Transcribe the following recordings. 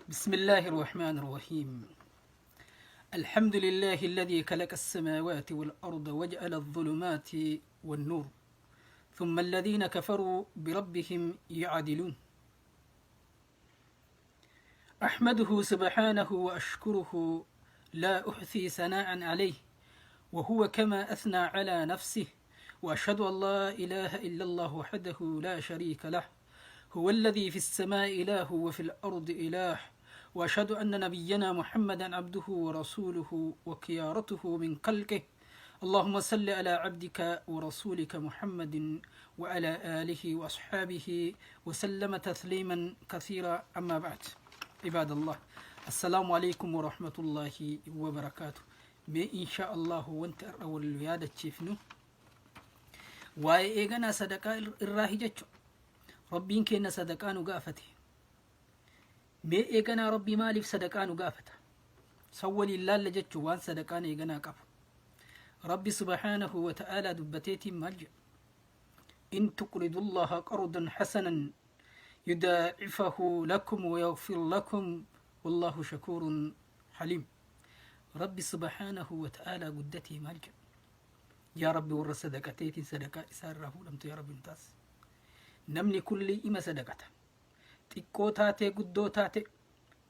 بسم الله الرحمن الرحيم. الحمد لله الذي خلق السماوات والأرض وجعل الظلمات والنور، ثم الذين كفروا بربهم يعدلون. أحمده سبحانه وأشكره، لا أحصي ثناء عليه، وهو كما أثنى على نفسه. وأشهد أن لا إله إلا الله وحده لا شريك له، هو الذي في السماء إله وفي الأرض إله. وأشهد أن نبينا محمدا عبده ورسوله وخيارته من خلقه. اللهم صل على عبدك ورسولك محمد وعلى آله وأصحابه وسلم تسليما كثيرا. أما بعد، عباد الله، السلام عليكم ورحمة الله وبركاته. إن شاء الله وانت أول الويادة تشيفنو وإيغانا صدقاء الراهجة ربين كينا صدقاء نقافته. إيغانا ربي مالف صدقاء نقافته سوى لله لجتش وان صدقاء إيغانا قف ربي سبحانه وتعالى دبتيتي مالج إن تقرضوا الله قرضا حسنا يداعفه لكم ويغفر لكم والله شكور حليم. ربي سبحانه وتعالى قدتي مالج يا ربي ور صدقتيتي صدقاء إساره لمت يا ربي متاس نمني كل إما صدقته xiqqoo taatee guddoo taate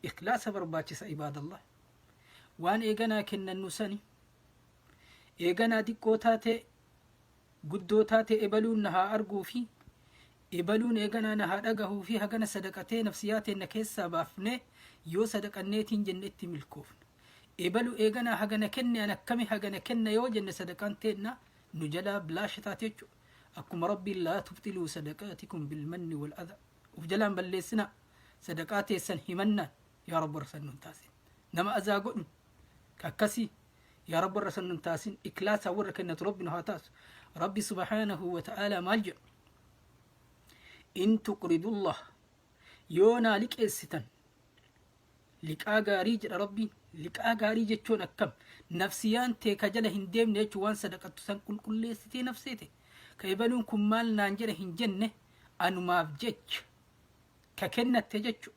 ikhlaasa barbaachisa. Ibaadallah, waan eeganaa kennannu sani eeganaa xiqqoo taate guddoo taate ebaluun na haa arguu fi ebaluun eeganaa na haa dhagahuu fi hagana sadaqatee nafsiyaateen keessaa baafne yoo sadaqanneetiin jennetti milkoofna. Ebalu eeganaa hagana kenne an akkami hagana kenna yoo jenne sadaqaan teenna nu jalaa bilaasha taate jechuudha. Akkuma rabbiin laa tubxiluu sadaqaatikum bilmanni wal adha, uf jalaan balleessina sadaqaa teessan himannaan yaa rabbi warra san nun taasin. Nama azaa godhu akkasii yaa rabbi warra san nun taasin. Ikhlaasaa warra kennatu rabbi nu haa taasu. Rabbi subhaanahu wa ta'aalaa maal jedhu? in tuqridullah, yoo naa liqeessitan liqaa gaarii jedha rabbiin. Liqaa gaarii jechuun akkam? Nafsiyaan tee ka jala hin deemne jechuu waan sadaqattu san qulqulleessitee nafseete ka ebaluun kun maal naan jedha hin jenne anumaaf jecha ka kennatte jechu.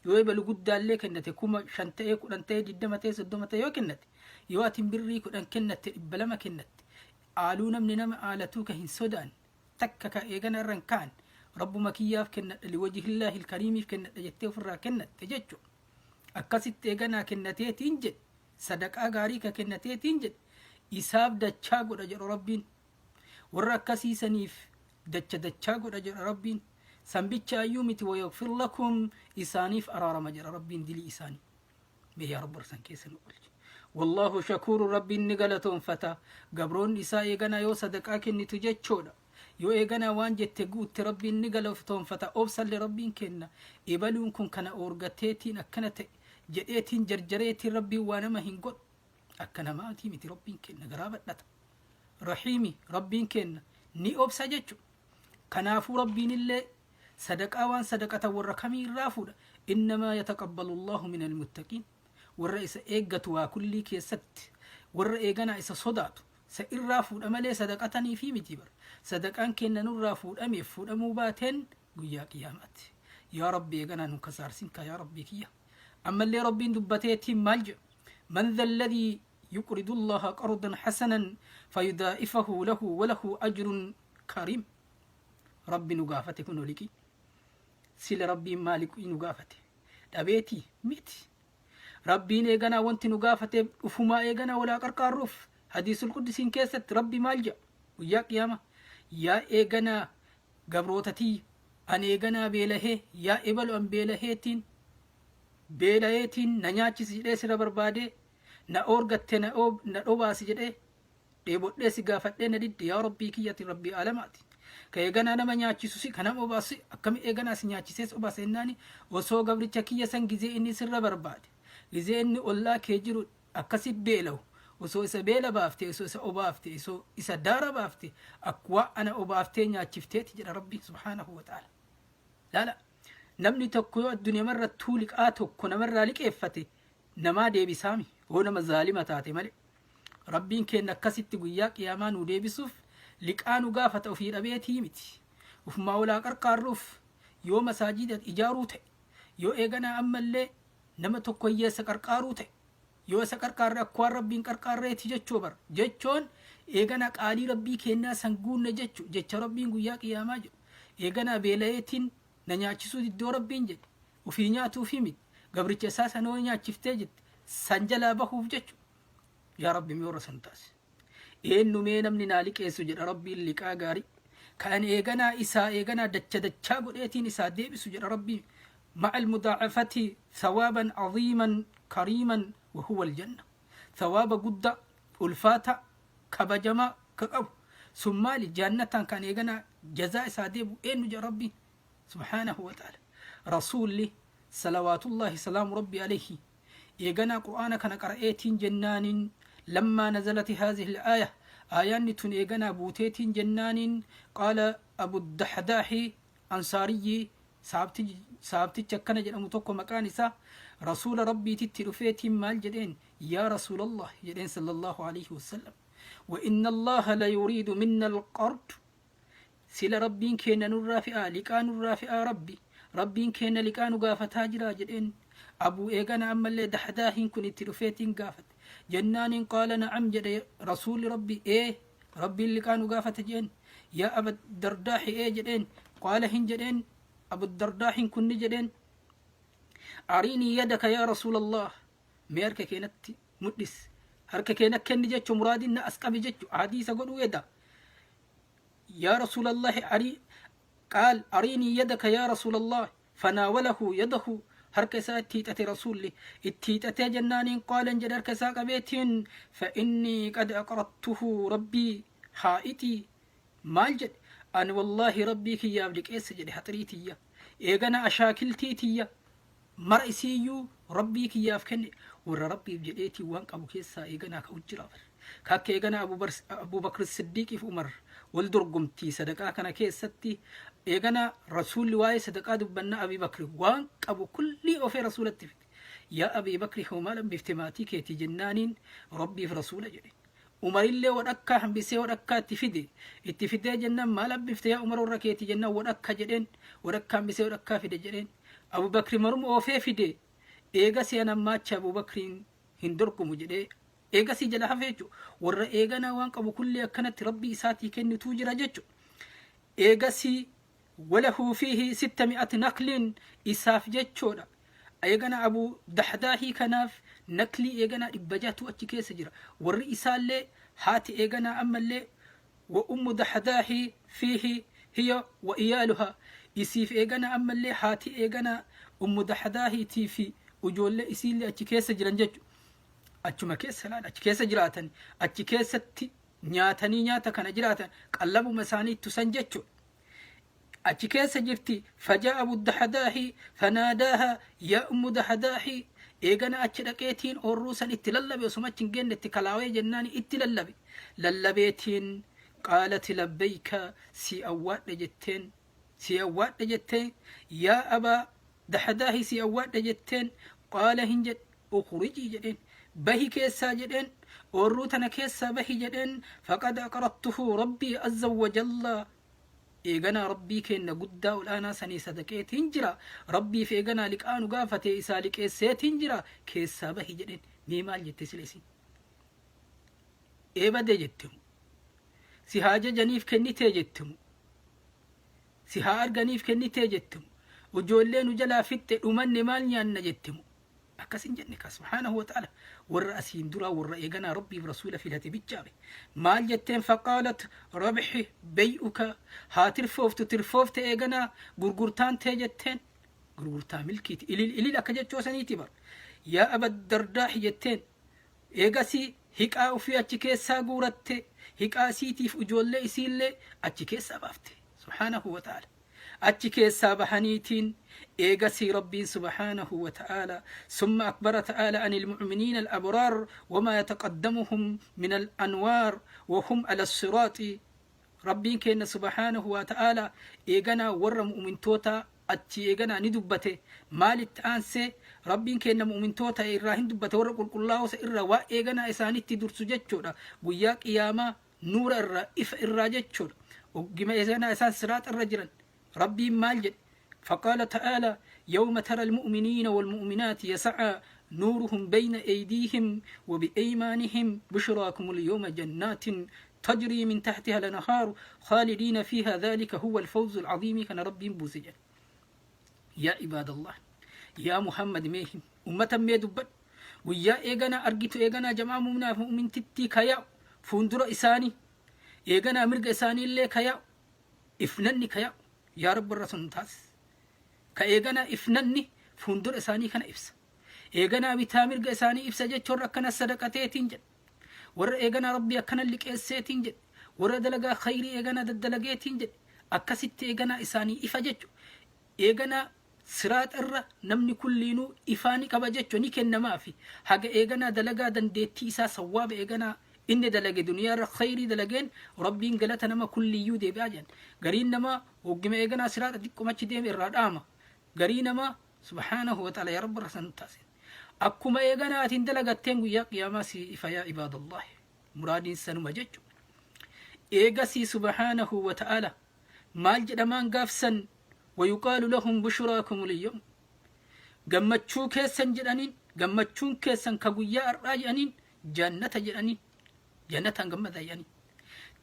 yoo ebalu guddaallee kennate 5,000 ta'ee 10 ta'ee 20 ta'ee 30 ta'ee yoo kennate, yoo atin birrii 10 kennatte 200 kennatte, aaluu namni nama aalatuu ka hin sodaan takka ka eegana irran kaan rabbuma kiyyaaf kennadha liwajihillaahi ilkariimiif kennadha jettee ofirraa kennatte jechu. Akkasitti eeganaa kennateetiin jedhe sadaqaa gaarii ka kennateetiin jedhe isaaf dachaa godha jedhu rabbiin. Warra akkasiisaniif dachaa godha jedha rabbiin. Sanbicha ayyuu miti wayaghfir lakum, isaaniif araarama jedha rabbiin dilii isaanii. Mee yaa rabbi warsan keessa nu oolchi. Wallahu shakuuru, rabbiin ni galatoonfata gabroonni isaa eeganaa yoo sadaqaa kennitu jechoodha. Yoo eeganaa waan jette guutte rabbiin ni galatoonfata. Obsalle rabbiin kenna ebaluun kun kana oorgateetiin akkana ta'e jedheetiin jarjareetiin rabbiin waa nama hin godhu. Akka namaatii miti rabbiin kenna garaa badhata. Rahiimi, rabbiin kenna ni obsa jechu. Kanaafuu rabbiin illee sadaqaa waan sadaqatan warra kamii irraa fuudha. Innamaa yataqabbalu Allahu min almuttaqiin, warra isa eeggatu waa kullii keessatti warra eeganaa isa sodaatu sa irraa fuudha malee sadaqatanii fi miti bar. Sadaqaan kenna nurraa fuudhameef fuudhamuu baateen guyyaa qiyaamaatti. Yaa rabbi eeganaa nu kasaarsin ka yaa rabbii kiyya. Ammallee rabbiin dubbateetiin maal jedhu? man dha alladhii yuqridu Allaha qardan hasanan fayudaa'ifahu lahu walahu ajrun kariim. Rabbi nu gaafate kun oliki sila rabbiin maaliku nu gaafate dhabeetii miti. Rabbiin eeganaa wanti nu gaafate ufumaa eeganaa walaa qarqaarruuf. Hadiisul quddisiin keessatti rabbi maal jedha guyyaa qiyaama? yaa eeganaa gabrootatii an eeganaa beelahee yaa ebalu an beelaheetiin na nyaachisi jedhee sira barbaadee na oorgatte na dhobaasi jedhee dheebodhee si gaafadhee na didde yaa rabbii kiyyati rabbii alamaati. Ka eeganaa nama nyaachisu si kanam obaasi akkami eeganaa si nyaachisees obaasa ennaani osoo gabricha kiyya san gizee inni sirra barbaade gizee inni ollaa kee jiru akkasi beelawu osoo isa beela baafte osoo isa obaafte osoo isa daara baafte akkwa ana obaaftee nyaachifteeti jedha rabbi subhaanahu wa ta'ala. Laala namni tokko yoo addunyaa marrattuu liqaa tokko namarraa liqeeffate namaa deebisaami oo nama zaalima taate malee. Rabbiin kenna akkasitti guyyaa qiyaamaa nu deebisuuf liqaa nu gaafata ofii dhabeetii miti. Ufumaa walaa qarqaarruuf yoo masaajida ijaaruu ta'e yoo eeganaa ammallee nama tokko hiyyeessa qarqaaruu ta'e yoo isa qarqaarre akkaan rabbiin qarqaarreeti jechuu bar jechoon eegana qaalii rabbii kennaa san guunne jecha rabbiin guyyaa qiyaamaa jedhu eegana beela'eetiin na nyaachisuu diddoo rabbiin jedhe ufii nyaatuuf himi gabricha isaa sanoo nyaachiftee jette san jalaa bahuuf jechu yaa rabbi mi'oora san taase eenyumee namni naa liqeessu jedha rabbiin liqaa gaarii kan eeganaa isaa eeganaa dachaa godheetiin isaa deebisu jedha rabbiin مع المضاعفة ثوابا عظيما كريما وهو الجنة ثواب قد ألفاتا كبجما كقب ثم لجنة كان يغنى جزاء ساديب إنو جا ربي سبحانه وتعالى رسول لي صلوات الله سلام ربي عليه يغنى قرآن كان قرأت جنان لما نزلت هذه الآية آيان تن يغنى بوتيت جنان قال أبو الدحداح أنصاري saabtichi akkana jedhamu tokko maqaan isaa rasuula rabbiititti dhufeetiin maal jedheen yaa rasuulallah jedheen sallallahu alayhi wasallam wa inna allaha la yuriidu minna alqard sila rabbiin keenya nurraa fi'aa liqaa nurraa fi'aa rabbiin keenya liqaa nu gaafataa jira jedheen abuu eegana ammallee dahdaahiin kun itti dhufeetiin gaafate jennaaniin qaala na'am jedhe rasuuli rabbi rabbiin liqaa nu gaafata jedheen yaa aba dardaahi jedheen qaala hin jedheen أبو الدرداح كن جدين أريني يدك يا رسول الله ميرك كينت مدس هرك كينك كن جتش مراد إن أسقب جتش حديث قلوا يدا يا رسول الله قال أريني يدك يا رسول الله فناوله يده هرك ساتيت رسول التيت جنان قال انجد هرك ساق بيتين فإني قد أقرضته ربي حائتي مالجد أنا والله ربي كي يابلك إيسجد حطريتي إيغانا أشاكلتيتي مرئيسيو ربي كي يافكني ور ربي بجديتي وانك أبو كيسا إيغانا كوجرافر كاك إيغانا أبو بكر الصديق في عمر والدرقمتي صدقا كان كيستي إيغانا رسول واي صدقا دبنا أبي بكر وانك أبو كل أوفي رسول التفت يا أبي بكر حمالا بافتماتي كيتي جنانين ربي في رسول جدي عمر اللي ودكا حنبسي ودكا اتفدي جنة ما لبفت يا عمر وركيتي جنة ودكا جدين ودكا حنبسي ودكا فدي جدين أبو بكر مرم أوفي فدي إيغا سيانا ماتش أبو بكر هندركم جدي إيغا سي جلها فيجو ور إيغانا وانك أبو كل كانت ربي ساتي كن توجر ججو إيغا سي وله فيه 600 نقل إساف ججو إيغانا أبو دحداهي كناف نكلي إيغانا إبجاتو أتشكي سجرا والرئيسان لي هاتي إيغانا أما لي وأم دحداهي فيه هي وإيالها يسيف إيغانا أما لي هاتي إيغانا أم دحداهي تيفي وجول لي إسيل لي أتشكي سجرا ججو أتشما كيسا أتشكي سجراتني أتشكي ستي نياتا كان جراتن قلبوا مساني تسنججو أتشكي سجرتي فجاء أبو الدحداهي فناداها يا أم دحداهي إيغانا أتشدكيتين أوروسا اتللبي وسمتشن جنة اتكلاوي جناني للبيتين قالت لبيك سي أوات لجتين يا أبا دحداهي سي أوات لجتين قال هنجد أخرجي جدين بهي كيسا جدين أوروتنا كيسا بهي جدين فقد أقرضته ربي عز وجل إيغانا ربي كينا قدا والآنا سني صدقيت هنجرا ربي في إيغانا لك آنو غافة إسالك إسيت هنجرا كيسا بهي جدين ميمال جت سلسي إيبا دي جتهم سيهاجة جنيف كني تيجتهم سيهار جنيف كني تيجتهم وجولين وجلا فت أمان مال نيان جتهم أكسين جنك سبحانه وتعالى والرأسين درا والرأيقنا ربي برسول في الهتي بالجابي مال جتين فقالت ربحي بيئك ترفوفت إيقنا غرغرتان تيجتين غرغرتان ملكيت إلي لك جتشو سنيتي بر يا أبا الدرداح جتين إيقاسي هكا في أتشكيسا غورت هكا سيتي في أجول إسيل أتشكيسا بافت سبحانه وتعالى أتشكيسا بحنيتين إيغسي ربي سبحانه وتعالى ثم أكبر تعالى عن المؤمنين الأبرار وما يتقدمهم من الأنوار وهم على الصراط ربي كان سبحانه وتعالى إيغنا ور مؤمن توتا أتي إيغنا ندبته مالت أنسي ربي كان مؤمن توتا إراهن دبته ور قل الله سإرا وإيغنا إساني تدرس جتشورا وياك إياما نور إرا إف إرا جتشورا وقما إيغنا إسان صراط الرجل ربي مالجد فقال تعالى يوم ترى المؤمنين والمؤمنات يسعى نورهم بين أيديهم وبأيمانهم بشراكم اليوم جنات تجري من تحتها الأنهار خالدين فيها ذلك هو الفوز العظيم كان ربي بوزجا يا عباد الله يا محمد ميهم أمة ميدبت ويا إيغانا أرجيتو إيغانا جماعة مؤمن تتي كيا فندر إساني إيغانا مرق إساني اللي كيا إفنني كيا يا رب الرسول تاس كإيغانا إفنني فندر إساني كان إفس إيغانا بتامر إساني إفس جتشور ركنا الصدقتين جد ور إيغانا ربي أكنا لك إسيتين جد ور دلقا خيري إيغانا دلقيتين جد أكست إيغانا إساني إفجتشو إيغانا siraat irra namni kulliinuu ifaani qaba jechuun ni kennamaa fi haga eeganaa dalagaa dandeettii isaa sawwaaba eeganaa inni dalage duniyaa irra khayrii dalageen rabbiin galata nama kulliyyuu deebi'aa jedhan gariin nama hoggima eeganaa siraata xiqqomachi deeme irraa dhaama garii nama subhaanahu wa ta'ala yaa rabbi rasan taasin akkuma eeganaatiin dalagatteen guyyaa qiyaamaa si ifa yaa ibaadallah muraadiin sanuma jechuun eegasii subhaanahu wa ta'ala maal jedhamaan gaafsan ويقال لهم بشراكم اليوم قمتشو كيسن جرانين قمتشون كيسن كقويا الراجانين جنة جرانين جنة قمت يعني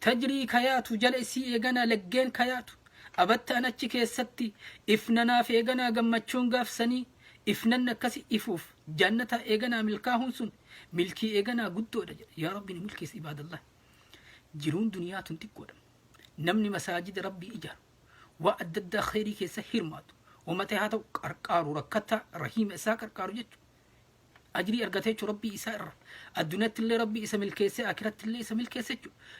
تجري كياتو جلسي إيغانا لقين كياتو أبت أنا كيستي إفننا في إيغانا قمتشون قافسني إفننا كسي إفوف جنة إيغانا ملكاهن سن ملكي إيغانا قدو يا ربي ملكي عباد الله جرون دنيا تنتقو نمني مساجد ربي إجار وأدد خيري كيسا هرماتو ومتى هذا قرقارو ركتا رحيم إسا قرقارو جيتو أجري أرغتيچو ربي إسا الدنيا اللي ربي إسا ملكيسي آكرت اللي إسا ملكيسي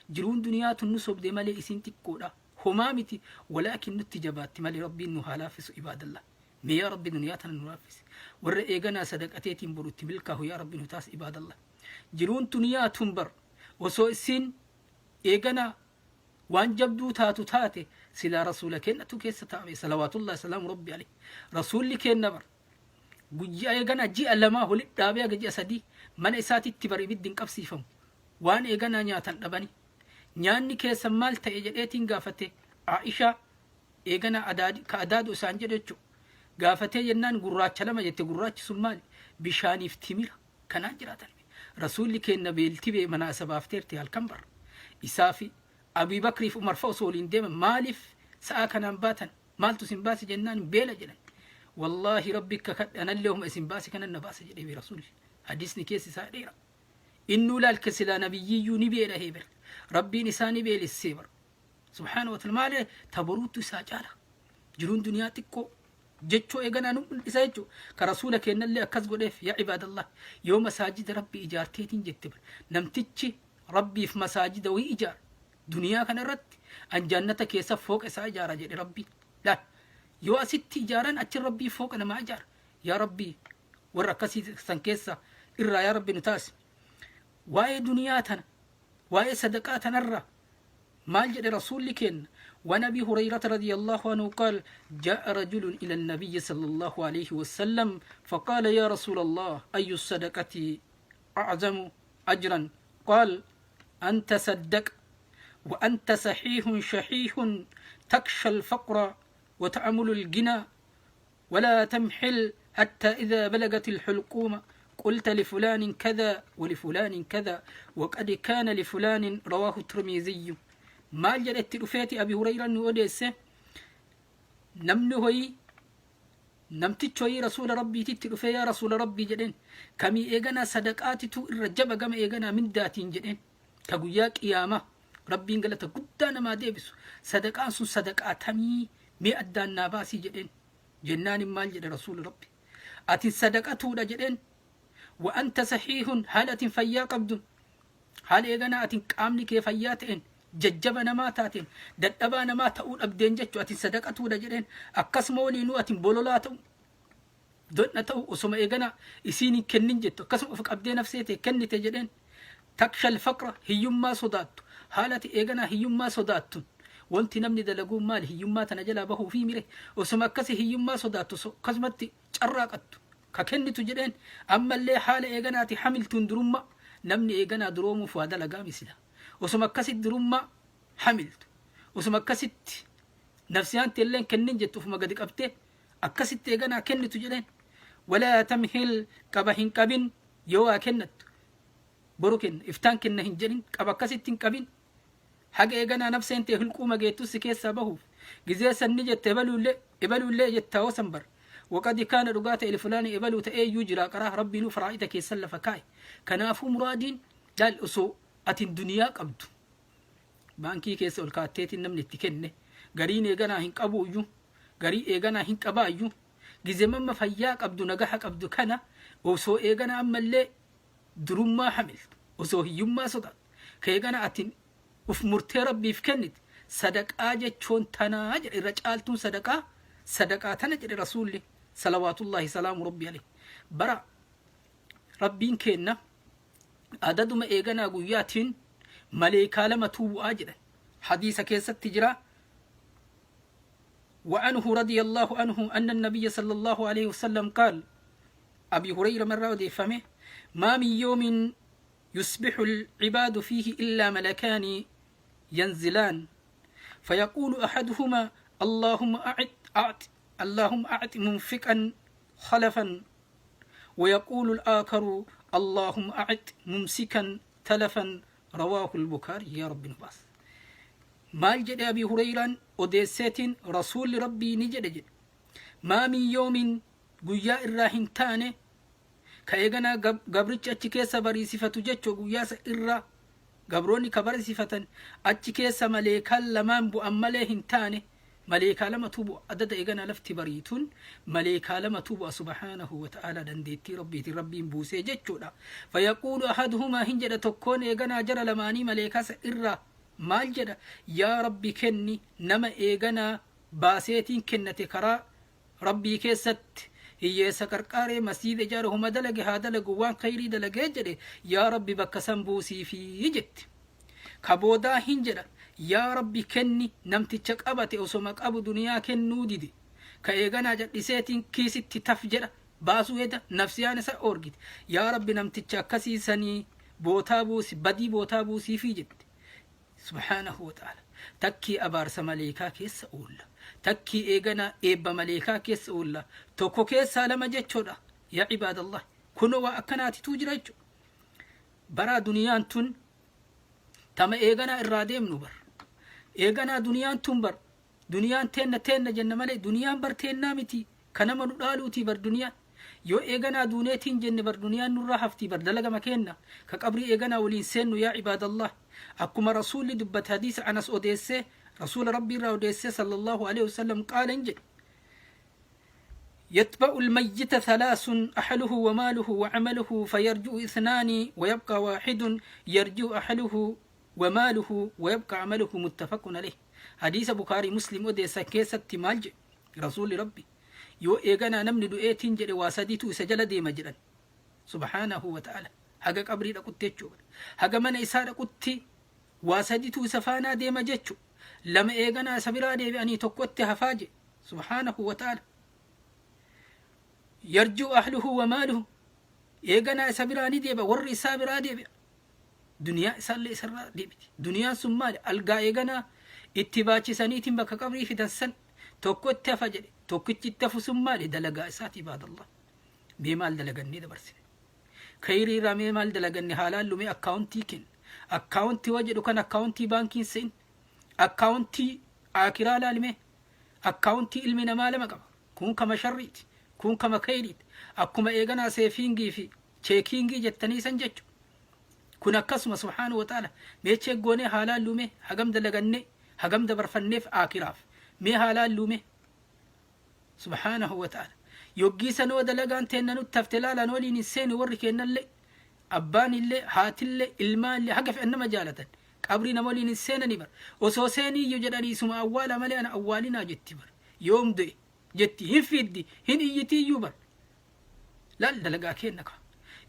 جرون دنيا تنصب دي مالي إسين تكودا همامتي ولكن نتجابات مالي ربي إنه هالافس عباد الله ميا ربي دنيا تنرافس ورئيغنا صدقاتيتين بروتي ملكه يا ربي نتاس عباد الله جرون دنيا تنبر وسو إسين إيغنا وان جبدو تاتو تاتي سلا رسولك كنتو كيس تابي صلوات الله سلام ربي عليه رسول كن نبر guyyaa eeganaa ji'a lamaa walitti dhaabee aga ji'a sadii mana isaatitti bari ibiddiin qabsiifamu waan eeganaa nyaatan dhabani nyaanni keessan maal ta'e jedheetiin gaafate Aisha eeganaa ka adaadu isaan jedhe jechuudha gaafatee jennaan gurraacha lama jette gurraachi sun maali bishaaniif timira kanaan jiraatan rasuulli kenna beelti bee mana sabaafteerti halkan bar isaa fi Abii Bakriif Umar fa'us waliin deeman maaliif sa'a kanaan baatan maaltu sin baasi jennaan beela jedhan والله ربك أنا اليوم اسم باسي كان النباس جدي برسول حديثني كيس ساديرا إنه لا الكسلا نبي نبي له بر ربي نساني بيل السيبر سبحانه وتعالى تبروت ساجالا جرون دنياتكو جتشو إيغانا نقول إسايجو كرسولك إن اللي أكز قدف يا عباد الله يوم مساجد ربي إجارتين جتبر نمتتشي ربي في مساجد وي إجار دنيا كان رد أن جنتك يسف فوق إسا إجارة جدي ربي لا يو أسيت إجاران أتشي ربي فوق أنا ما إجار يا ربي ورقسي سنكيسا إرى يا ربي نتاس واي دنياتنا واي صدقاتنا الرّ ما جد رسول لكن ونبي هريرة رضي الله عنه قال جاء رجل إلى النبي صلى الله عليه وسلم فقال يا رسول الله أي الصدقة أعظم أجرا قال أنت صدق وأنت صحيح شحيح تخشى الفقر وتأمل الجنى ولا تمحل حتى إذا بلغت الحلقوم قلت لفلان كذا ولفلان كذا وقد كان لفلان رواه الترمذي ما جرت رفيت أبي هريرة نوديس نمنهي نمتشوي رسول ربي تترفي يا رسول ربي جدين كمي إيغانا صدقاتي تو الرجب كم إيغانا من داتين جدين تقوياك إياما ربي انقلت قدانا ما ديبسو صدقان سن صدقاتمي مي أدان ناباسي جدين جنان مال جد رسول ربي أتي صدقاتو دا جدين وأنت صحيح حالة فيا قبض حال إيغانا أتي قامني كي فياتين ججبنا ما تاتين ددبانا ما تقول أبدين جتو أتي صدقاتو دا جدين أكسم ولينو أتي بولولاتو دون تو أسمى إيغانا إسيني كنن جتو أكسم أفك أبدين نفسيتي كنن تجدين تكشى الفقر هيوما صداتو حالة إيغانا هيوما صداتو وانت نمني دلقو مال هيوما تنجلا بهو في ميري وسمى كسي هيوما صداتو كسمتي شراقتو ككنن تجدين أما اللي حالة إيغانا تي حمل تندرما نمني إيغانا درومو فوادا لقامي سلا وسمى كسي دروما حملت وسمى كسي نفسيان تلين كنن جتو فما قدك أبتي أكست إيجانا كنت جلين ولا تمهل قبهن قبن يوا كنت بروكن إفتان كنه هنجلين قبا كست قبن حق إيجانا نفسه انت هلقوما جيتو سكيس سابهوف جزيسا نجت إبلو اللي جتا وسنبر وقد كان رقات الفلان إبلو تأي يجرى قراه ربي نو فرائتك يسلف كاي كنافو مرادين دال أسو أتن دنيا قبدو بانكي كيس الكاتيت النمل تكنه غرين إيغانا هنك أبو يو غري إيغانا هنك أبا يو جزيما مفياك أبدو نجاحك أبدو كنا وسو إيغانا أما اللي دروم ما حمل وسو هيوم ما صدق كيغانا أتن وف مرتي ربي فكنت صدق آجة چون تناجر الرجالتون صدقا تنجر رسول صلوات الله سلام ربي عليه برا ربين كينا عدد ما إيغانا قوياتين ملائكة لما توب أجرا حديث كيسة تجرى وعنه رضي الله عنه أن النبي صلى الله عليه وسلم قال أبي هريرة مرة ودي فمه ما من يوم يصبح العباد فيه إلا ملكان ينزلان فيقول أحدهما اللهم أعط منفقا خلفا ويقول الآخر اللهم أعط ممسكا تلفا رواه البخاري يا رب نباس مال جد أبي هريرة وديسات رسول ربي نجد ما من يوم قيا الراهن تاني كأيغنا قبرتش أتكيسا بري صفة جتشو قياس إرا قبروني كبر صفة أتكيسا مليكا لمان بو أماليهن تاني مليكا لما توبو أدد إيغانا لفتي بريتون مليكا لما توبو سبحانه وتعالى دنديتي ربي بوسي جتشو فيقول أحدهما هنجد تكون إيغانا جرى لماني مليكا سإرا مال جدا يا ربي كني نما إيغانا باسيتين كنتي كرا ربي كيست هي سكركاري مسجد جاره مدلق هذا لقوان خيري دلق جدي يا ربي بكسن بوسي في جت كبودا هنجدا يا ربي كني نمتي تشك أبتي أسمك أبو دنيا كنو ديدي كأيغانا جد سيتين كيست تفجر باسو يدا نفسيان سا أورجد يا ربي نمتي تشكسي سني بوتا بوسي بدي بوتا بوسي في جت سبحانه وتعالى تكي أبارس مليكا كيس أولا تكي إيغانا إيبا مليكا كيس أولا توكو كيس سالما جتشودا يا عباد الله كنوا أكناتي توجرجو برا دنيان تن تما إيغانا إراديم نبر إيغانا دنيان تنبر دنيان تين جنة ملي دنيان بر تين نامتي كنما ندالوتي بر دنيا يو إيغانا دونيتين جنة بر دنيان نرحفتي بر دلغا مكينا كقبري إيغانا ولين سينو يا عباد الله أكما رسول دبت حديث عنس أوديسي رسول ربي رأوديسي صلى الله عليه وسلم قال انجل يتبع الميت ثلاث أحله وماله وعمله فيرجو اثنان ويبقى واحد يرجو أحله وماله ويبقى عمله متفق عليه حديث بخاري مسلم أوديسي كيسة مالج رسول ربي يو إيغانا نمن دؤيتين جري واسديتو سجل دي مجرا سبحانه وتعالى haga qabrii dhaqutti jechuudha haga mana isaa dhaqutti waa saditu safaanaa deema jechu lama eeganaa isa biraa deebi'anii tokkotti hafaaje subhaanahu wa ta'ala yarjuu ahluhu wa maaluhu eeganaa isa biraa ni deeba warri isaa biraa deebi'a duniyaa isaallee isarraa deebiti duniyaan sun maali algaa eeganaa itti baachisaniitiin bakka qabrii fidan san tokkotti hafa jedhe tokkichi itti hafu sun maali dalagaa isaati ibaadallah mee maal dalagannee dabarsine خيري رامي مال دلغني حلال لومي اكاونتي كن اكاونتي وجدو كان اكاونتي بانكين سين اكاونتي اكرا لالمي اكاونتي علمنا مال مقب كون كما شريت كون كما خيريت اكما ايغنا سيفينغي في تشيكينغي جتني سنجچ كون اكسم سبحانه وتعالى مي تشغوني حلال لومي حغم دلغني حغم دبرفنف اكراف مي حلال لومي سبحانه وتعالى يوجي سنو دلغان تننو تفتلالا نولي نسين وركينا اللي أبان اللي هات اللي المال اللي حقف إنما جالة قبري نمولي نسين نبر وسوسيني يجدني سما أولا ملي أنا أولنا جتي بر يوم دي جتي هن فيدي هن إيتي يبر لا دلغا كينك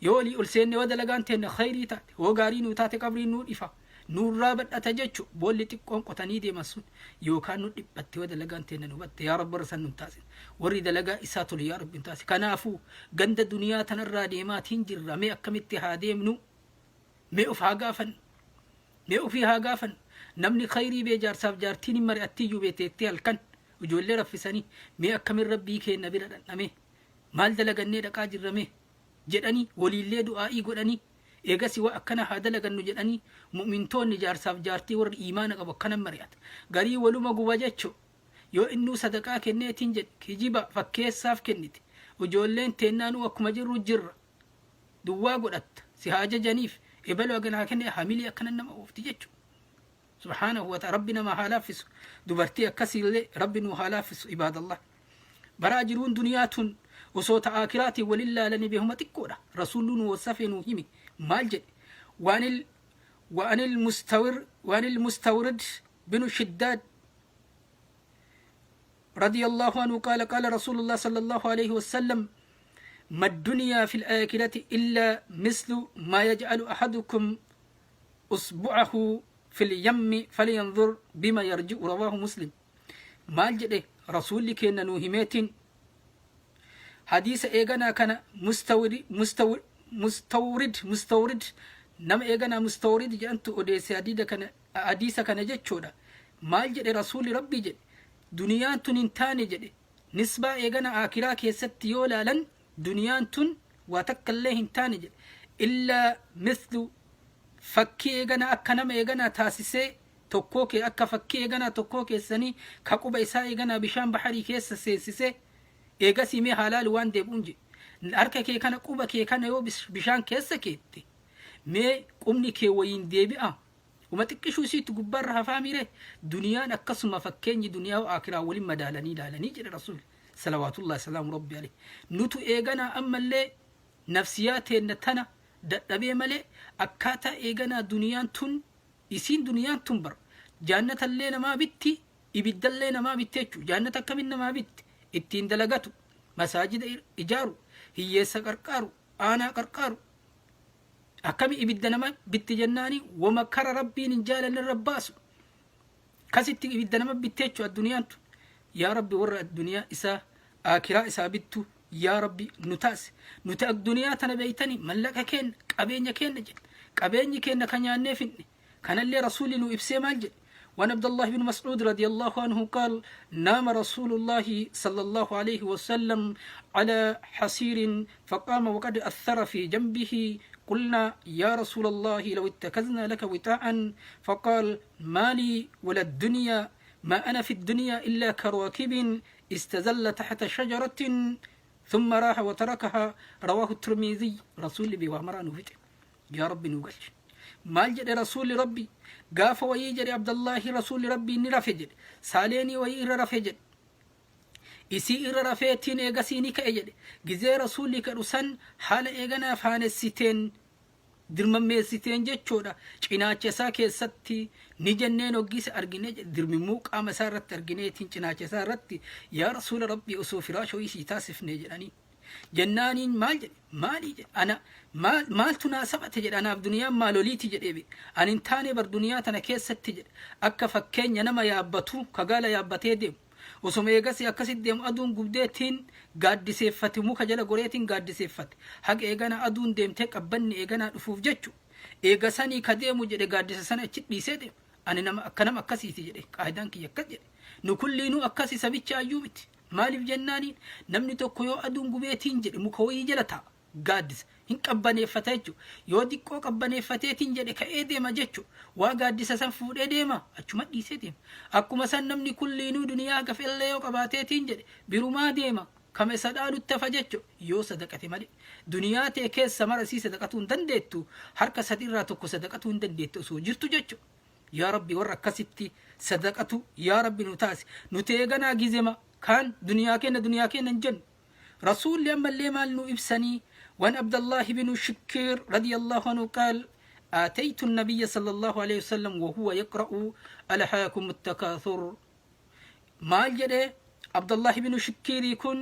يولي ألسين ودلغان تن خيري تات وغاري تات قبري نور إفا نور رابط أتججو بولي تقوم قطاني دي مسون يوكان نور إبت ودلغان تن نبت يا رب رسن نمتازن وري دلغا إساتو يا رب انتاسي كنافو غند دنيا تنرى ديماتين جرى مي أكمت هاديمنو مي أفها غافن نمني خيري بيجار ساف جارتيني مري أتيجو بيتيتي الكن ijoollee raffisanii mee akkamin rabbii keenya bira dhandhame maal dalagannee dhaqaa jirrame jedhanii waliillee du'aa'ii godhanii eegasi waa akkana haa dalagannu jedhanii mu'mintoonni jaarsaaf jaartii warri iimaana qabu akkanan mari'ata garii waluma guba jechuu yoo innuu sadaqaa kenneetiin jedhe kijiba fakkeessaaf kennite ijoolleen teennaanuu akkuma jirru jirra duwwaa godhatta si haa jajaniif ebaluu aganaa kenne hamilii akkanan nama oofti jechuu subhaanahu wa ta'ala rabbi nama haa laaffisu dubartii akkasiillee rabbi nuu haa laaffisu ibaadallah baraa jiruun duniyaa tun osoo ta aakiraatiin walin laalanii beekuma xiqqoodha rasuulluun wasafee nuu himi maal jedhe وعن المستورد بن شداد رضي الله عنه قال قال رسول الله صلى الله عليه وسلم ما الدنيا في الآخرة إلا مثل ما يجعل أحدكم أصبعه في اليم فلينظر بما يرجع رواه مسلم ما جده رسول كنا نوهمات حديث إيغانا كان مستورد نم إيغانا مستورد جانتو أديس حديث كان جتشودا ما جده رسول ربي جده دنيا تنتاني جده نسبة إيغانا آكرا كيست يولا لن دنيا تن واتكالله انتاني جده إلا مثل فكي إيغانا أكنم إيغانا تاسسي tokkooke akka fakkii eeganaa tokkoo keessanii ka quba isaa eeganaa bishaan baharii keessa seensise eegasii mee halaal waan deebuun je harka kee kana quba kee kana yoo bishaan keessa keette mee qubni kee wayiin deebi'a uma xiqqishuu isiitti gubbaarra hafaa miire duniyaan akkasuma fakkeenyi duniyaa aakiraa waliin madaalanii ilaalanii jedhe rasuul salawaatullahi salaamu rabbi alayhi nutu eeganaa ammallee nafsiyaa teenna tana dadhabee malee akkaataa eeganaa duniyaan tun isiin duniyaan tun bar jannatallee namaa bitti ibiddallee namaa bitti jechuudha jannata akkamin namaa bitti ittiin dalagatu masaajida ijaaru hiyyeessa qarqaaru aanaa qarqaaru akkami ibidda namaa bitti jennaani wama kara rabbiin hin jaalanne rabbaasu kasitti ibidda namaa bitti jechuudha adduniyaan tun yaa rabbi warra adduniyaa isaa aakiraa isaa bittu yaa rabbi nu taase nuti adduniyaa tana beeytani mallaqa kenna qabeenya kenna jedhe qabeenyi kenna kan nyaannee finne كان اللي رسول إنه إبسي مالجد وعن عبد الله بن مسعود رضي الله عنه قال نام رسول الله صلى الله عليه وسلم على حصير فقام وقد أثر في جنبه قلنا يا رسول الله لو اتخذنا لك وطاء فقال ما لي ولا الدنيا ما أنا في الدنيا إلا كراكب استزل تحت شجرة ثم راح وتركها رواه الترمذي رسول بوامران فته يا رب نوغلش maal jedhe rasuulli rabbi gaafa wayii jedhe abdallahi rasuulli rabbi inni rafe jedhe saaleenii wayii irra rafe jedhe isii irra rafeetiin eegasii ni ka'e jedhe gizee rasuulli kadhu san haala eeganaa faanessiteen dirmammeessiteen jechuudha cinaacha isaa keessatti ni jenneen hoggisa argine jedhe dirmimuu qaama isaa irratti argineetiin cinaacha isaa irratti yaa rasuula rabbi osoo firaashoo isii taasifne jedhanii jennaaniin maal jedhe maalii jedhe ana maaltu naa sabate jedhe anaaf duniyaan maaloliiti jedhe ani hin taane bar duniyaa tana keessatti jedhe akka fakkeenya nama yaabbatu kagaala yaabbatee deemu osuma eegasi akkasit deemu aduun gubdeetiin gaaddiseeffate muka jala goreetiin gaaddiseeffate haga eegana aduun deemtee qabbanni eeganaa dhufuuf jechu eegasanii ka deemu jedhe gaaddisa sana achi dhiisee deemu ani nama akkasiiti jedhe qaayidaan kiyya akkas jedhe nu kulliinuu akkasi sabicha ayyuu miti maaliif jennaaniin namni tokko yoo aduun gubeetiin jedhe muka wayii jala ta'a gaaddisa hin qabbaneeffata jechuudha yoo diqqoo qabbaneeffateetiin jedhe ka'ee deema jechuudha waa gaaddisa san fuudhee deema achuma dhiisee deema akkuma san namni kulliinuu duniyaa gafellee yoo qabaateetiin jedhe birumaa deema kame sadhaalutti hafa jechuudha yoo sadaqate malee duniyaa ta'e keessa marasii sadaqatuu hin dandeettu harka sadiirraa tokko sadaqatuu hin dandeettu osoo jirtu jechuudha yaa rabbi warra akkasitti sadaqatu yaa rabbi nu taasi nuti eeganaa gizema كان دنيا كنا جن رسول لما اللي مال نو إبسني وان عبد الله بن شكير رضي الله عنه قال آتيت النبي صلى الله عليه وسلم وهو يقرأ ألهاكم التكاثر مال جده عبد الله بن شكير يكون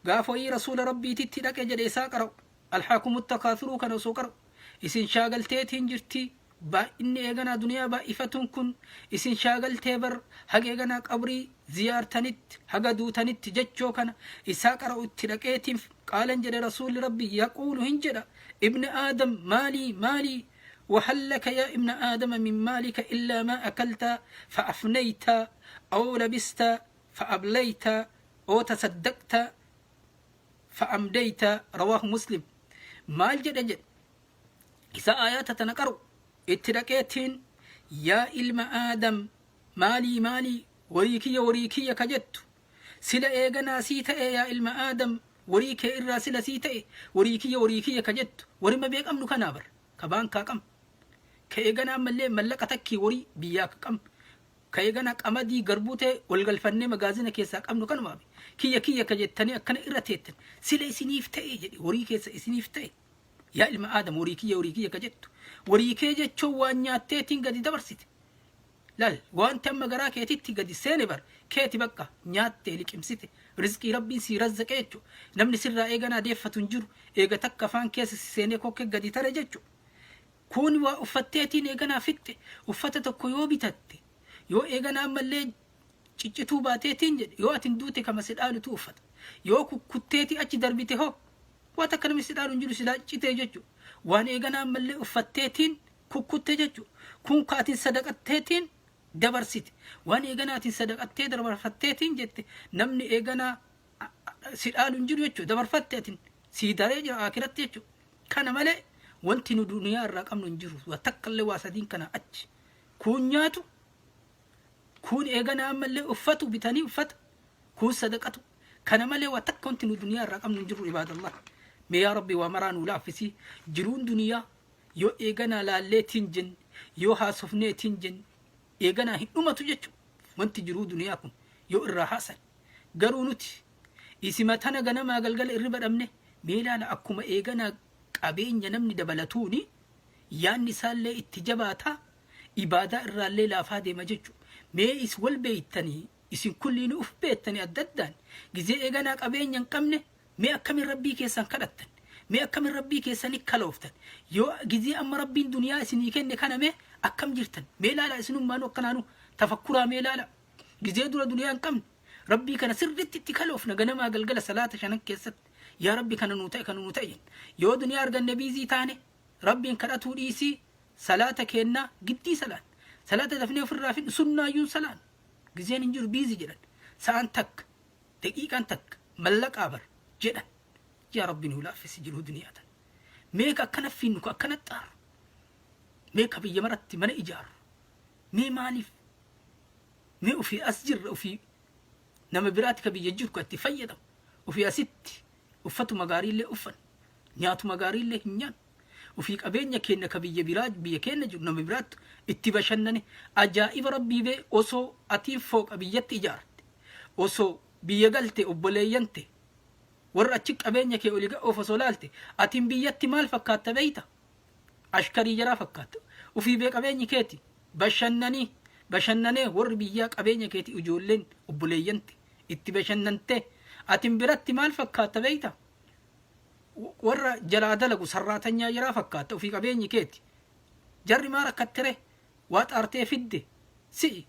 قافوا رسول ربي تتلك جده ساقرأ ألهاكم التكاثر كان سوقرأ إسن شاغل تيتين جرتي با إني إيغانا دنيا با إفتن كن إسن شاغل تيبر حق إيغانا قبري زيارتنت حق دوتنت ججو كان إساق رأو التلقيتين قال انجل رسول ربي يقول هنجل ابن آدم مالي وهل لك يا ابن آدم من مالك إلا ما أكلت فأفنيت أو لبست فأبليت أو تصدقت فأمديت رواه مسلم ما الجد إذا آيات تنقروا اتدقيتين يا إلم آدم مالي وريكي كجدت سلا إيغنا سيتا يا إلم آدم وريكي إرى سلا سيتا وريكي كجدت ورما بيك أمنو كنابر كبان كاكم كإيغنا ملقتك وري بياك كم كإيغنا قمدي غربوته والغلفنة مغازين كيساك أمنو كنمابي كيا كجدتني أكنا إرتيتن سلا إسنيف تأي وريكي إسنيف تأي يا إلم آدم وريكي كجدت وريكي جتشو وانياتيتين قد دبرسيت لال وانت أما قراكي تيتي قد سينبر كيتي بقى نياتي لك امسيتي رزقي ربي سي رزق ايجو نمني سر ايغانا ديفة تنجر ايغا تكا فان كيس سيني كوكي قد ترججو كون وفتيتين ايغانا فتي وفتتكو يو بتاتي يو ايغانا أما اللي چچتو باتيتين جد يو اتندوتي كما سيدالو توفت يو كتيتي اچي دربيتي هو واتكنا مسيدالو نجلو سيدا چيتي ججو وان ايغانا أما اللي وفتيتين كوكوتي ججو كون كاتين صدقتيتين dabarsite waan eeganaatiin sadaqattee dabarfatteetiin jette namni eeganaa si dhaalu hin jiru jechuudha dabarfatteetiin si daree jira akiratti jechuudha kana malee wanti nu duniyaa irraa qabnu hin jiru waa takkallee waa sadiin kana achi kun nyaatu kun eeganaa ammallee uffatu bitanii uffata kun sadaqatu kana malee waa takka wanti nu duniyaa irraa qabnu hin jiru ibaadallah mee yaa rabbi waa maraa nu laaffisii jiruun duniyaa yoo eeganaa laalleetiin jen yoo haasofneetiin jen eeganaa hin dhumatu jechuudha wanti jiruu duniyaa kun yoo irraa haasan garuu nuti isima tana ganamaa galgala irriba dhabne meelaala akkuma eeganaa qabeenya namni dabalatuuni yaanni isaallee itti jabaataa ibaadaa irraallee laafaa deema jechuudha mee is wal beeytanii isin kulliin uf beettanii adda addaan gizee eeganaa qabeenya hin qabne mee akkamin rabbii keessan kadhattan mee akkamin rabbii keessan ikkalooftan yoo gizee amma rabbiin duniyaa isinii kenne kana mee akkam jirtan meelaala isinummaan akkanaanu tafakkuraa meelaala gizee dura duniyaan qabne rabbii kana sirritti itti kaloofna ganamaa galgala salaata shanan keessatti yaa rabbi kana nuu ta'e yoo duniyaa arganne biizii taane rabbiin kadhatuu dhiisii salaata kennaa giddii salaata dafnee ofirraa fidhu sunnaayyuun salaan gizeen hin jiru biizii jedhan sa'aan takka daqiiqaan takka mallaqaa bar jedhan yaa rabbi nuu laaffisi jiruu duniyaa tan meeqa akkana finnu ko akkana xaaru meeqa biyya maratti mana ijaaru mee maaliif mee ofii as jirra ofii nama biraati ka biyya jiru ka itti fayyadamu ofii asitti uffatuma gaariillee uffan nyaatuma gaariillee hin nyaannu ofii qabeenya keenya ka biyya keenya jiru nama biraattu itti bashannane ajaa'iba rabbii bee osoo atiin fooqa biyyatti ijaarte osoo biyya galte obboleeyyante warra achi qabeenya kee oli ga'oof osoo laalte atiin biyyatti maal fakkaatta beeyta ashkarii jaraa fakkaata ofii bee qabeenyi keeti bashannanee warri biyyaa qabeenya keeti ijoolleen obboleeyyante itti bashannante atiin biratti maal fakkaata beeyta warra jalaa dalagu sarraatanyaa jaraa fakkaata ofii qabeenyi keeti jarri maa rakkattere waa xaartee fidde si'i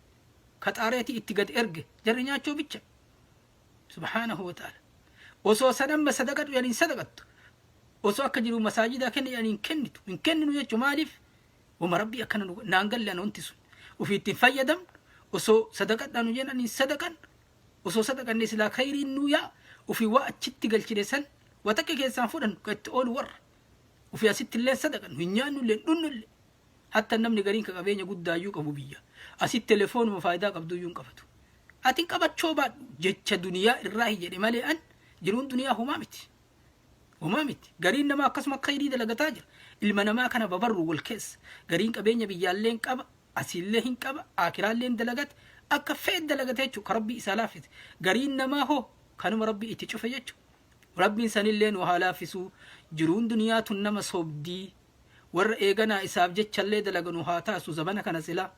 ka xaareeti itti gad erge jarri nyaachoo bicha subhaanahu wa ta'ala osoo sanamma sadaqatu yaniin sadaqattu osoo akka jiru masaajidaa kenna yaniin kennitu hin kenninu jechuu maaliif wama rabbii akkana naan galle ana wanti sun ofii ittiin fayyadam osoo sadaqadhaanu jedhaniin sadaqan osoo sadaqanne silaa khayriin nuu yaa ofii waa achitti galchine san waa takka keessaan fudhannu ka itti oolu warra ofii asitti illee sadaqannu hin nyaannu illee dhunnu illee hatta namni gariin ka qabeenya guddaayyuu qabu biyya asitti telefoonuma faayidaa qabduyyuu hin qabatu atiin qabachoo baadhu jecha duniyaa irraa jedhe malee an jiruun duniyaa humaa miti gariin namaa akkasuma khayrii dalagataa jira ilma namaa kana babarru wal keessa gariin qabeenya biyyaalleen qaba asiillee hin qaba akiraalleen dalagate akka feed dalagate jechuudha ka rabbii isaa laaffise gariin namaa hoo kanuma rabbii itti cufe jechuudha rabbiin sanilleen waa laaffisuu jiruun duniyaa tun nama soobdii warra eeganaa isaaf jechallee dalaganu haa taasu zamana kana silaa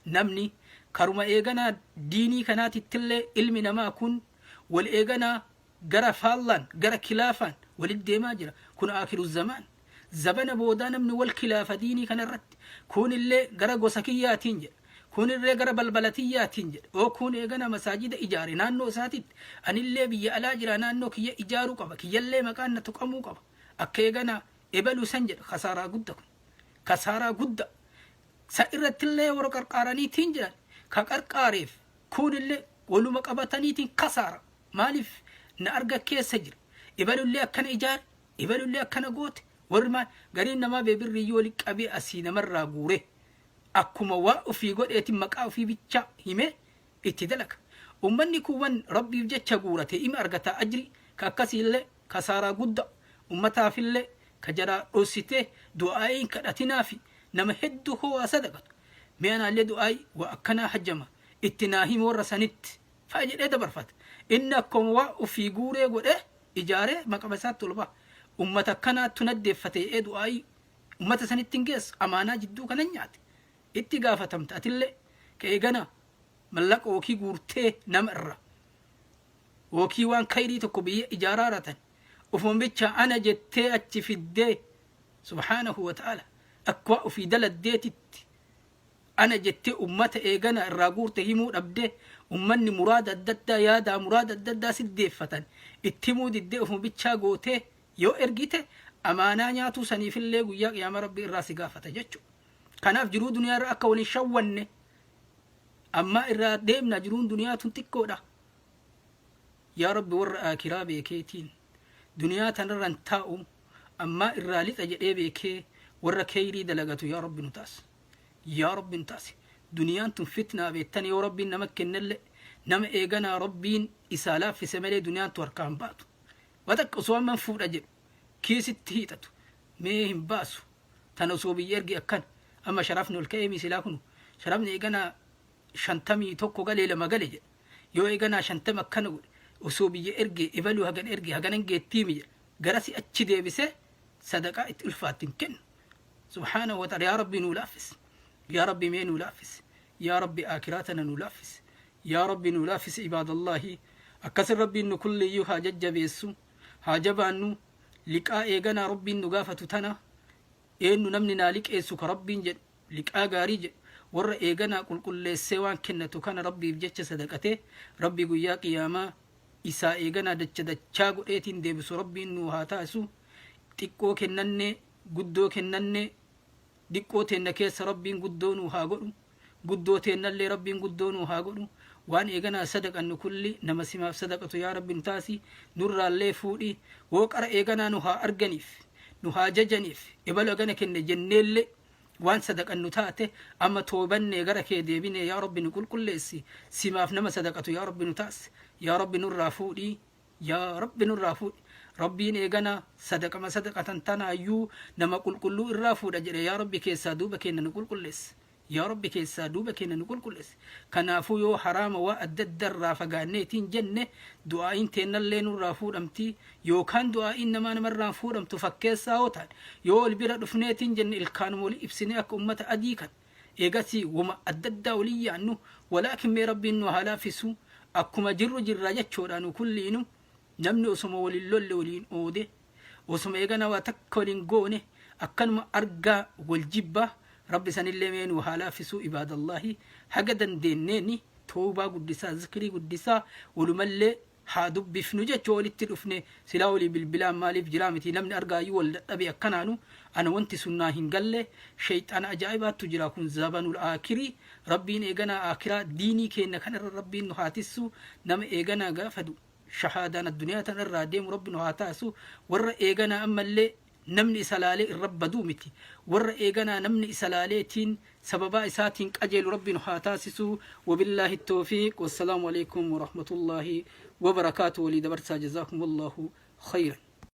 namni karuma eeganaa diinii kanaatittillee ilmi namaa kun wal eeganaa gara faallaan gara kilaafaan walit deemaa jira kun aakiru zamaan zabana boodaa namni wal kilaafa diinii kanarratti kun illee gara gosa kiyyaatiin jedha kun illee gara balbalatiyyaatiin jedha oo kun eegana masaajida ijaare naannoo isaatitti anillee biyya alaa jira naannoo kiyya ijaaruu qaba kiyyallee maqaan na tuqamuu qaba akka eegana ebaluu san jedha kasaaraa gudda sa irrattillee warra qarqaaraniitiin jedhan ka qarqaareef kun illee waluma qabataniitiin kasaara maaliif na arga keessa jira ibalullee akkana ijaar ibalullee akkana goote warri maal gariin namaa beebirrii yoo liqqabee asii namarraa guure akkuma waa ofii godheetiin maqaa ofii bicha hime itti dalaga ummanni kuwwan rabbiif jecha guurate ima argata ajri ka akkasiillee kasaaraa gudda ummataafillee ka jaraa dhossitee du'aayin kadhatinaafi nama hedduu hoo sadaqatu mi'anaallee du'aayi waa akkanaa hajjama itti naa hime warra sanitti faa jedhee dabarfata inni akkuma waa ofii guuree godhe ijaaree maqama isaatti olbaa ummata akkanaattu naddeeffate jedhee du'aayi ummata sanitti hin geessu amaanaa jidduu kana nyaate itti gaafatamta atillee ka eegana mallaqa wookii guurtee nama irra wookii waan khayrii tokko biyya ijaaraaratan ufuma bicha ana jettee achi fiddee subhaanahu wa ta'ala akka ofii daladdeetitti ana jettee ummata eegana irraa guurte himuu dhabdee ummanni muraada adda addaa yaadaa muraada adda addaa siddeeffatan itti himuu diddee ufuma bichaa gootee yoo ergite amaanaa nyaatuu saniifillee guyyaa qiyaama rabbii irraa si gaafata jechuudha. kanaaf jiruu duniyaa irraa akka waliin shawwanne amma irraa deemna jiruun duniyaa tun xiqqoodha yaa rabbi warra aakiraa beekeetiin duniyaa tanarran taa'u amma irraa lixa jedhee beekee warra khayrii dalagatu yaa rabbi nu taas yaa rabbi nu taas duniyaan tun fitnaa beektan yoo rabbiin nama kennelle nama eeganaa rabbiin isaa laaffise malee duniyaan tu harkaan baatu watakka osoo amman fuudha jedhu kiisitti hiixatu mee hin baasu tan osoo biyya ergi akkan amma sharafni ol ka'ee misilaa kunu sharafni eeganaa 51 galee 2 gale jedha yoo eeganaa 50 akkana godhe osoo biyya erge ibaluu hagan erge haganan geettiimi jedha garasi achi deebise sadaqaa itti ulfaattiin kennu subhaanahu wa ta'ala yaa rabbi nuu laaffis yaa rabbi mee nuu laaffis yaa rabbi aakiraatana nuu laaffis yaa rabbi nuu laaffis ibaadallahi akkasin rabbiin nu kulliyyuu haa jajjabeessu haa jabaannu liqaa eeganaa rabbiin nu gaafatu tana eenyu namni naa liqeessu ka rabbiin jedhu liqaa gaarii jedhu warra eeganaa qulqulleessee waan kennatu kana rabbiif jecha sadaqatee rabbi guyyaa qiyaamaa isaa eeganaa dachaa godheetiin deebisu rabbiin nu haa taasisu xiqqoo kennannee guddoo kennannee diqqoo teenna keessa rabbiin guddoo nu haa godhu guddoo teennallee rabbiin guddoo nu haa godhu waan eeganaa sadaqannu kulli nama simaaf sadaqatu yaa rabbi nu taasi nurraallee fuudhi woo qara eeganaa nu haa arganiif nu haa jajaniif ibalu agana kenne jenneelle waan sadaqannu taate amma toobanne gara kee deebine yaa rabbi nu qulqulleessi simaaf nama sadaqatu yaa rabbi nu taasi yaa rabbi nurraa fuudhi yaa rabbi nurraa fuudhi rabbiin eegana sadaqama sadaqatan tanaayyuu nama qulqulluu irraa fuudha jedhe yaa rabbi keessaa duuba kenna nu qulqulleessi yaa rabbi keessaa duuba kenna nu qulqulleessi kanaafuu yoo haraama waa adda addarraa fagaanneetiin jenne du'aa'iin teennallee nurraa fuudhamti yookaan du'aa'iin namarraa fuudhamtu fakkeessaa yoo ta'an yoo ol bira dhufneetiin jenne ilkaanuma walii ibsine akka ummata adii kan eegasii wama adda addaa walii yaannu walaakin mee rabbiin nu haa laaffisu akkuma jirru jirraa jechoodha nu kulliinu namni osuma waliin lolle waliin oode osuma eegana waa takka waliin goone akkanuma argaa wal jibbaa rabbi sanillee mee nu haa laaffisu ibaadallahi haga dandeenneeni toobaa guddisaa zikrii guddisaa walumallee haa dubbifnu jechuu walitti dhufne silaa walii bilbilaan maaliif jiraa miti namni argaayyuu wal dadhabe akkanaanu ana wanti sunnaa hin galle shayxaana ajaa'ibaattu jira kun zabanul aakirii rabbiin eeganaa aakiraa diinii keenna kanarra rabbiin nu haa tissu nama eeganaa gaafadu shahaadaan addunyaa tanarraa deemu rabbi nu haa taasisu warra eeganaa ammallee namni isalaalee irrabbaduu miti warra eeganaa namni isalaaleetiin sababaa isaatiin qajeelu rabbi nu haa taasisu wabillaahi tawfiiq wassalaamu alaykum warahmatullaahi وبركاته ولي دبرتها جزاكم الله خيرا